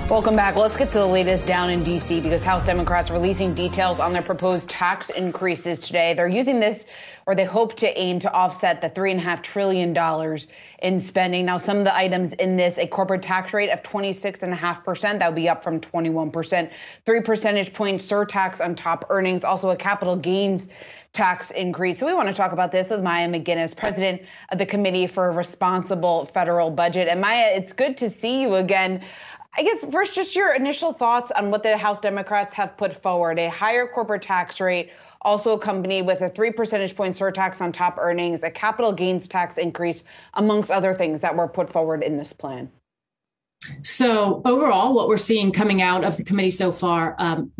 Welcome back. Let's get to the latest down in D.C. because House Democrats are releasing details on their proposed tax increases today. They're using this, or they hope to aim to offset the $3.5 trillion in spending. Now, some of the items in this, a corporate tax rate of 26.5%, that would be up from 21%, 3 percentage point surtax on top earnings, also a capital gains tax increase. So we want to talk about this with Maya MacGuineas, president of the Committee for a Responsible Federal Budget. And Maya, it's good to see you again. I guess first, just your initial thoughts on what the House Democrats have put forward: a higher corporate tax rate, also accompanied with a 3 percentage point surtax on top earnings, a capital gains tax increase, amongst other things that were put forward in this plan. So overall, what we're seeing coming out of the committee so far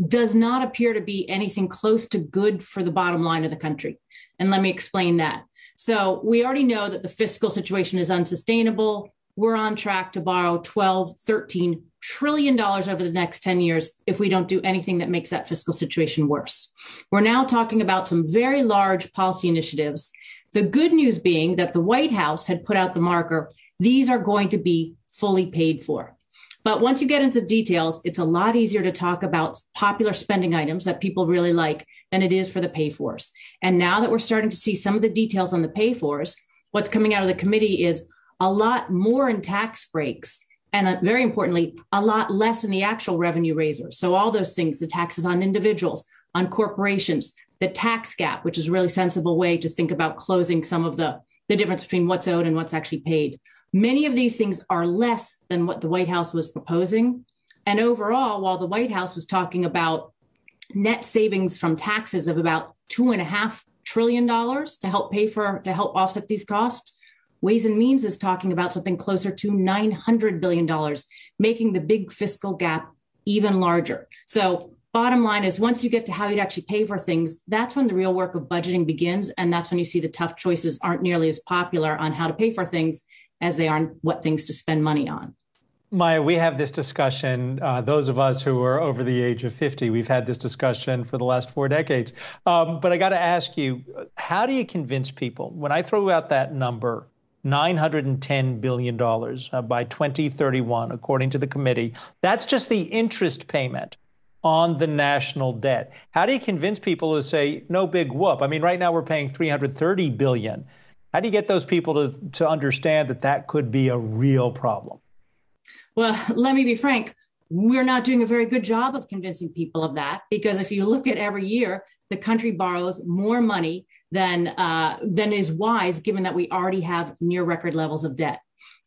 does not appear to be anything close to good for the bottom line of the country. And let me explain that. So we already know that the fiscal situation is unsustainable. We're on track to borrow $12, $13 trillion over the next 10 years if we don't do anything that makes that fiscal situation worse. We're now talking about some very large policy initiatives. The good news being that the White House had put out the marker. These are going to be fully paid for. But once you get into the details, it's a lot easier to talk about popular spending items that people really like than it is for the pay-fors. And now that we're starting to see some of the details on the pay-fors, what's coming out of the committee is a lot more in tax breaks, and very importantly, a lot less in the actual revenue raisers. So all those things, the taxes on individuals, on corporations, the tax gap, which is a really sensible way to think about closing some of the difference between what's owed and what's actually paid. Many of these things are less than what the White House was proposing. And overall, while the White House was talking about net savings from taxes of about $2.5 trillion to help offset these costs, Ways and Means is talking about something closer to $900 billion, making the big fiscal gap even larger. So bottom line is, once you get to how you'd actually pay for things, that's when the real work of budgeting begins. And that's when you see the tough choices aren't nearly as popular on how to pay for things as they are on what things to spend money on. Maya, we have this discussion, those of us who are over the age of 50, we've had this discussion for the last 4 decades. But I got to ask you, how do you convince people? When I throw out that number, $910 billion by 2031, according to the committee, that's just the interest payment on the national debt. How do you convince people to say, no big whoop? I mean, right now we're paying $330 billion. How do you get those people to understand that that could be a real problem? Well, let me be frank. We're not doing a very good job of convincing people of that, because if you look at every year, the country borrows more money than is wise, given that we already have near record levels of debt.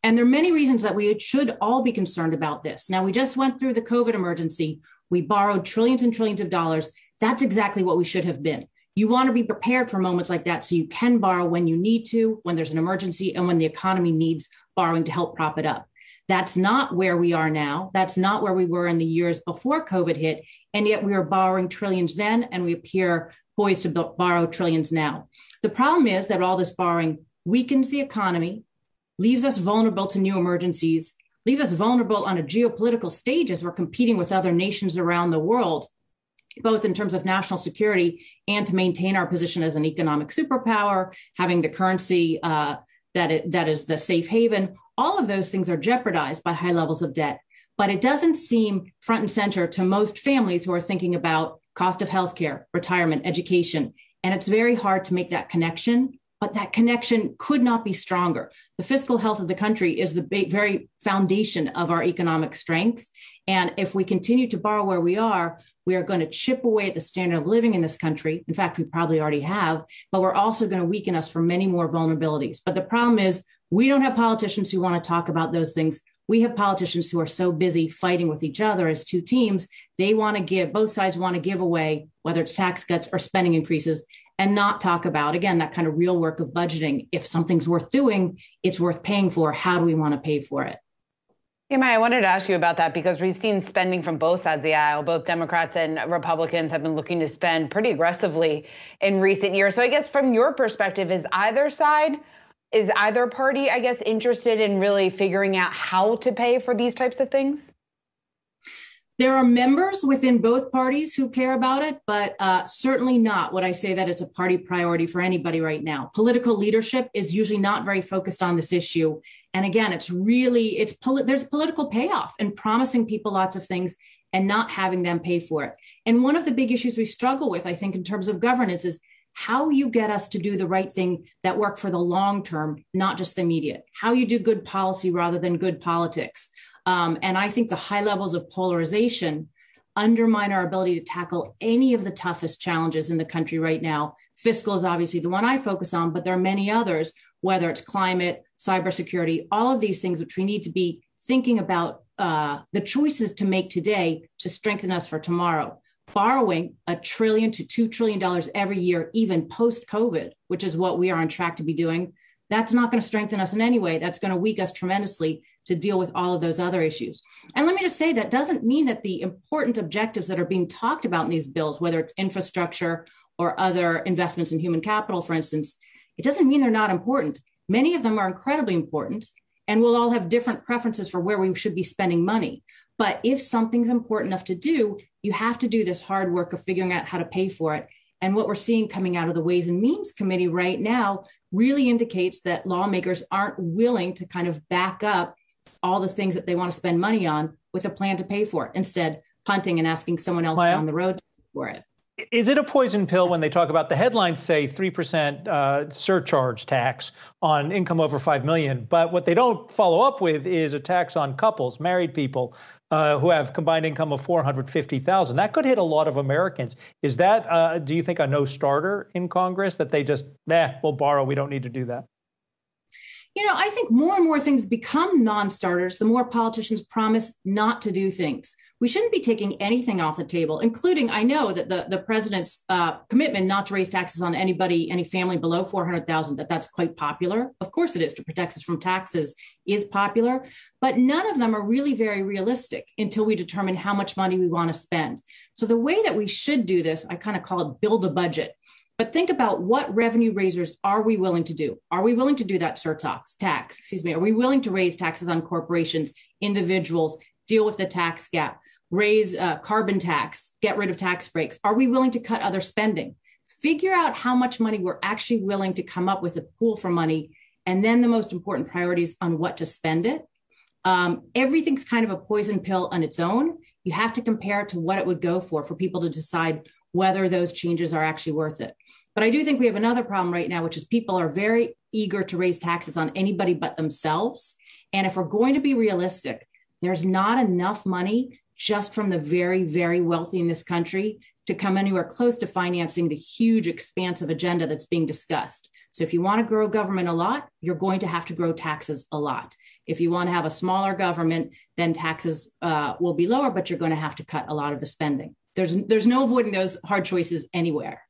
And there are many reasons that we should all be concerned about this. Now, we just went through the COVID emergency. We borrowed trillions and trillions of dollars. That's exactly what we should have been. You want to be prepared for moments like that so you can borrow when you need to, when there's an emergency, and when the economy needs borrowing to help prop it up. That's not where we are now. That's not where we were in the years before COVID hit. And yet we were borrowing trillions then, and we appear poised to borrow trillions now. The problem is that all this borrowing weakens the economy, leaves us vulnerable to new emergencies, leaves us vulnerable on a geopolitical stage as we're competing with other nations around the world, both in terms of national security and to maintain our position as an economic superpower, having the currency that is the safe haven. All of those things are jeopardized by high levels of debt. But it doesn't seem front and center to most families who are thinking about cost of healthcare, retirement, education. And it's very hard to make that connection, but that connection could not be stronger. The fiscal health of the country is the very foundation of our economic strength. And if we continue to borrow where we are going to chip away at the standard of living in this country. In fact, we probably already have, but we're also going to weaken us for many more vulnerabilities. But the problem is we don't have politicians who want to talk about those things. We have politicians who are so busy fighting with each other as two teams. They want to give, both sides want to give away, whether it's tax cuts or spending increases, and not talk about, again, that kind of real work of budgeting. If something's worth doing, it's worth paying for. How do we want to pay for it? Yeah, Maya, I wanted to ask you about that because we've seen spending from both sides of the aisle. Both Democrats and Republicans have been looking to spend pretty aggressively in recent years. So I guess from your perspective, is either party, I guess, interested in really figuring out how to pay for these types of things? There are members within both parties who care about it, but certainly not would I say that it's a party priority for anybody right now. Political leadership is usually not very focused on this issue. And again, there's political payoff in promising people lots of things and not having them pay for it. And one of the big issues we struggle with, I think, in terms of governance is how you get us to do the right thing that work for the long term, not just the immediate, how you do good policy rather than good politics. And I think the high levels of polarization undermine our ability to tackle any of the toughest challenges in the country right now. Fiscal is obviously the one I focus on, but there are many others, whether it's climate, cybersecurity, all of these things, which we need to be thinking about the choices to make today to strengthen us for tomorrow. Borrowing $1 trillion to $2 trillion every year, even post-COVID, which is what we are on track to be doing, that's not going to strengthen us in any way. That's going to weaken us tremendously to deal with all of those other issues. And let me just say, that doesn't mean that the important objectives that are being talked about in these bills, whether it's infrastructure or other investments in human capital, for instance, it doesn't mean they're not important. Many of them are incredibly important, and we'll all have different preferences for where we should be spending money. But if something's important enough to do, you have to do this hard work of figuring out how to pay for it. And what we're seeing coming out of the Ways and Means Committee right now really indicates that lawmakers aren't willing to kind of back up all the things that they want to spend money on with a plan to pay for it, instead punting and asking someone else down the road to pay for it. Is it a poison pill when they talk about, the headlines say 3% surcharge tax on income over 5 million, but what they don't follow up with is a tax on couples, married people who have combined income of 450,000. That could hit a lot of Americans. Is that, do you think, a no starter in Congress, that they just, we'll borrow, we don't need to do that? You know, I think more and more things become non-starters the more politicians promise not to do things. We shouldn't be taking anything off the table, including, I know that the president's commitment not to raise taxes on anybody, any family below 400,000, that's quite popular. Of course it is, to protect us from taxes is popular, but none of them are really very realistic until we determine how much money we want to spend. So the way that we should do this, I kind of call it build a budget. But think about, what revenue raisers are we willing to do? Are we willing to do that tax? Are we willing to raise taxes on corporations, individuals, deal with the tax gap, raise carbon tax, get rid of tax breaks? Are we willing to cut other spending? Figure out how much money we're actually willing to come up with, a pool for money, and then the most important priorities on what to spend it. Everything's kind of a poison pill on its own. You have to compare it to what it would go for people to decide whether those changes are actually worth it. But I do think we have another problem right now, which is people are very eager to raise taxes on anybody but themselves. And if we're going to be realistic, there's not enough money just from the very, very wealthy in this country to come anywhere close to financing the huge, expansive agenda that's being discussed. So if you want to grow government a lot, you're going to have to grow taxes a lot. If you want to have a smaller government, then taxes will be lower, but you're going to have to cut a lot of the spending. There's no avoiding those hard choices anywhere.